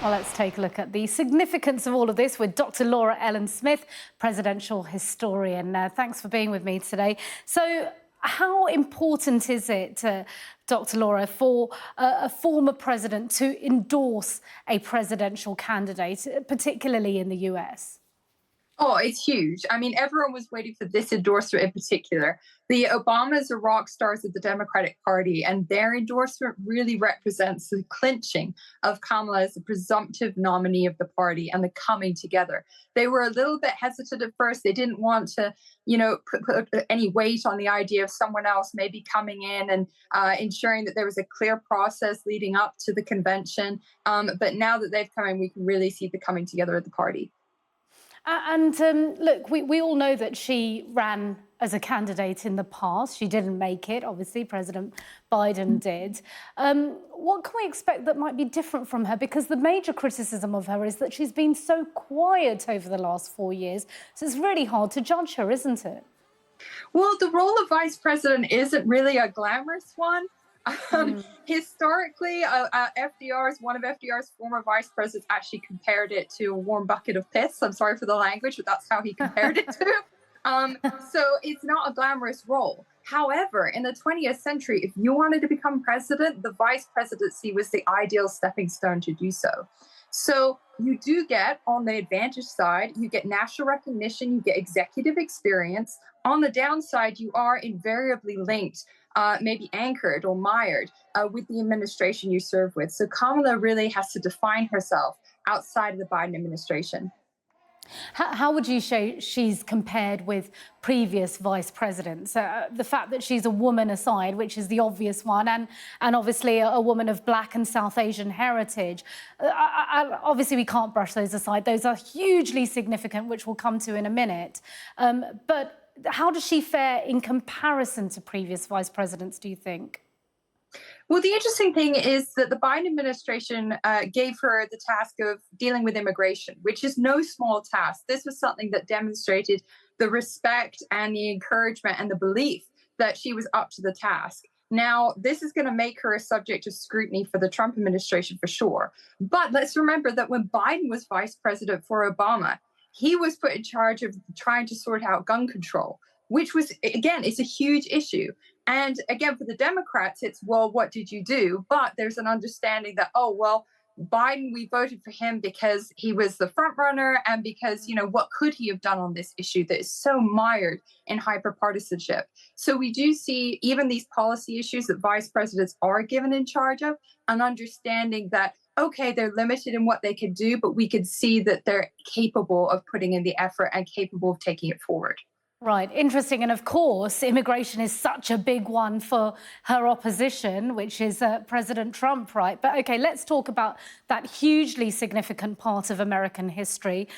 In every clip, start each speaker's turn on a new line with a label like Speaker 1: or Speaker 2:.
Speaker 1: Well, let's take a look at the significance of all of this with Dr. Laura Ellen Smith, presidential historian. Thanks for being with me today. So, how important is it, Dr. Laura, for a former president to endorse a presidential candidate, particularly in the US?
Speaker 2: Oh, it's huge. I mean, everyone was waiting for this endorsement in particular. The Obamas are rock stars of the Democratic Party, and their endorsement really represents the clinching of Kamala as the presumptive nominee of the party and the coming together. They were a little bit hesitant at first. They didn't want to, put any weight on the idea of someone else maybe coming in and ensuring that there was a clear process leading up to the convention. But now that they've come in, we can really see the coming together of the party.
Speaker 1: Look, we all know that she ran as a candidate in the past. She didn't make it, obviously, President Biden did. What can we expect that might be different from her? Because the major criticism of her is that she's been so quiet over the last 4 years. So it's really hard to judge her, isn't it?
Speaker 2: Well, the role of vice president isn't really a glamorous one. Historically, one of FDR's former vice presidents actually compared it to a warm bucket of piss. I'm sorry for the language, but that's how he compared it to. So it's not a glamorous role. However, in the 20th century, if you wanted to become president, the vice presidency was the ideal stepping stone to do so. So you do get, on the advantage side, you get national recognition, you get executive experience. On the downside, you are invariably linked, maybe anchored or mired with the administration you serve with. So Kamala really has to define herself outside of the Biden administration.
Speaker 1: How would you say she's compared with previous vice presidents? The fact that she's a woman aside, which is the obvious one, and obviously a woman of Black and South Asian heritage. Obviously, we can't brush those aside. Those are hugely significant, which we'll come to in a minute. But how does she fare in comparison to previous vice presidents, do you think?
Speaker 2: Well, the interesting thing is that the Biden administration gave her the task of dealing with immigration, which is no small task. This was something that demonstrated the respect and the encouragement and the belief that she was up to the task. Now, this is going to make her a subject of scrutiny for the Trump administration for sure. But let's remember that when Biden was vice president for Obama, he was put in charge of trying to sort out gun control, which was, again, it's a huge issue. And again, for the Democrats, it's, well, what did you do? But there's an understanding that, oh, well, Biden, we voted for him because he was the front runner and because, what could he have done on this issue that is so mired in hyperpartisanship? So we do see even these policy issues that vice presidents are given in charge of, an understanding that, okay, they're limited in what they could do, but we could see that they're capable of putting in the effort and capable of taking it forward.
Speaker 1: Right, interesting. And of course, immigration is such a big one for her opposition, which is President Trump, right? But OK, let's talk about that hugely significant part of American history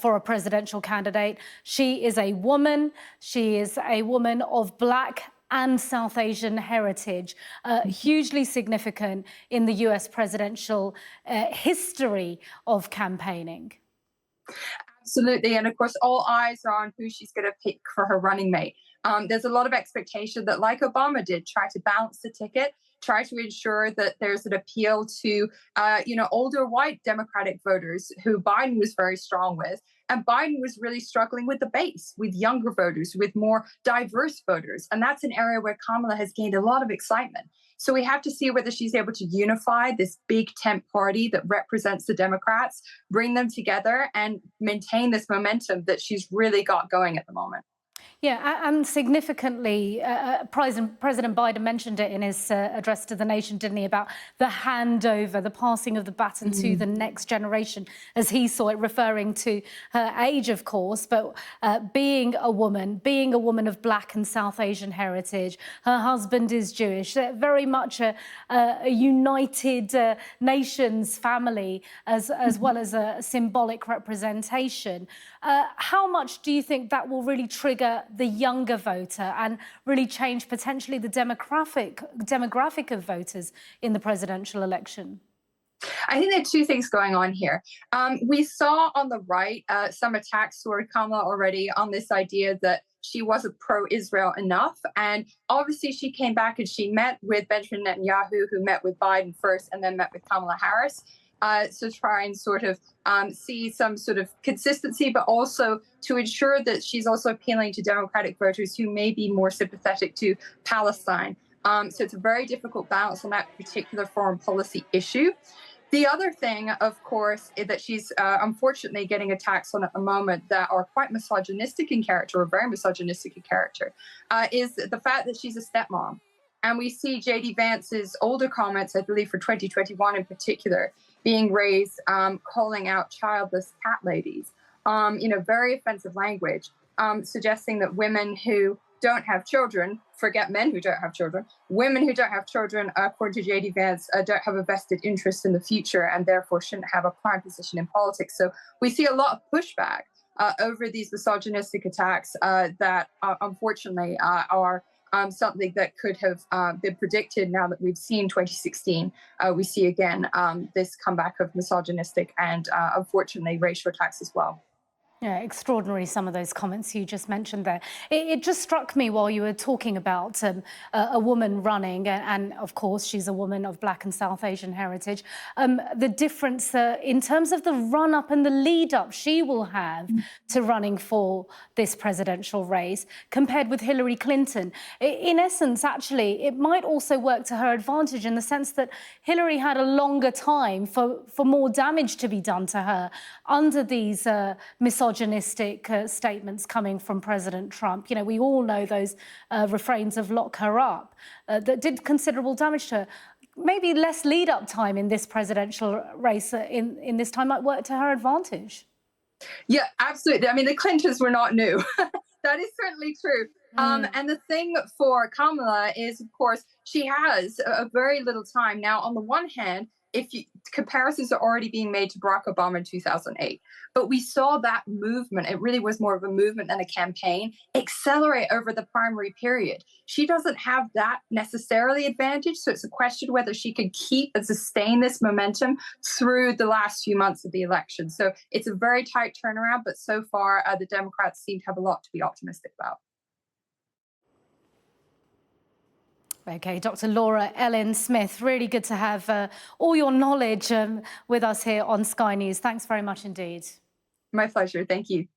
Speaker 1: for a presidential candidate. She is a woman. She is a woman of Black and South Asian heritage, hugely significant in the US presidential history of campaigning.
Speaker 2: Absolutely. And of course, all eyes are on who she's going to pick for her running mate. There's a lot of expectation that, like Obama did, try to balance the ticket, try to ensure that there's an appeal to, older white Democratic voters who Biden was very strong with. And Biden was really struggling with the base, with younger voters, with more diverse voters. And that's an area where Kamala has gained a lot of excitement. So we have to see whether she's able to unify this big tent party that represents the Democrats, bring them together and maintain this momentum that she's really got going at the moment.
Speaker 1: Yeah, and significantly, President Biden mentioned it in his address to the nation, didn't he, about the handover, the passing of the baton to the next generation, as he saw it, referring to her age, of course, but being a woman of Black and South Asian heritage. Her husband is Jewish. They're very much a united nations family, as well as a symbolic representation. How much do you think that will really trigger the younger voter and really change potentially the demographic of voters in the presidential election?
Speaker 2: I think there are two things going on here. We saw on the right some attacks toward Kamala already on this idea that she wasn't pro-Israel enough. And obviously she came back and she met with Benjamin Netanyahu, who met with Biden first and then met with Kamala Harris. to try and sort of see some sort of consistency, but also to ensure that she's also appealing to Democratic voters who may be more sympathetic to Palestine. So it's a very difficult balance on that particular foreign policy issue. The other thing, of course, is that she's unfortunately getting attacks on at the moment that are quite misogynistic in character, or very misogynistic in character, is the fact that she's a stepmom. And we see J.D. Vance's older comments, I believe for 2021 in particular, being raised, calling out childless cat ladies, very offensive language, suggesting that women who don't have children, forget men who don't have children, women who don't have children, according to J.D. Vance, don't have a vested interest in the future and therefore shouldn't have a prime position in politics. So we see a lot of pushback over these misogynistic attacks that unfortunately are something that could have been predicted. Now that we've seen 2016, we see again this comeback of misogynistic and unfortunately racial attacks as well.
Speaker 1: Yeah, extraordinary, some of those comments you just mentioned there. It just struck me while you were talking about a woman running, and of course she's a woman of Black and South Asian heritage, the difference in terms of the run-up and the lead-up she will have to running for this presidential race compared with Hillary Clinton. In essence, actually, it might also work to her advantage in the sense that Hillary had a longer time for more damage to be done to her under these misogynistic statements coming from President Trump. You know, we all know those refrains of "lock her up" that did considerable damage to her. Maybe less lead-up time in this presidential race in this time might work to her advantage.
Speaker 2: Yeah, absolutely. I mean, the Clintons were not new. That is certainly true. And the thing for Kamala is, of course, she has a very little time. Now, on the one hand, comparisons are already being made to Barack Obama in 2008. But we saw that movement, it really was more of a movement than a campaign, accelerate over the primary period. She doesn't have that necessarily advantage. So it's a question whether she can keep and sustain this momentum through the last few months of the election. So it's a very tight turnaround. But so far, the Democrats seem to have a lot to be optimistic about.
Speaker 1: OK, Dr. Laura Ellen Smith, really good to have all your knowledge with us here on Sky News. Thanks very much indeed.
Speaker 2: My pleasure. Thank you.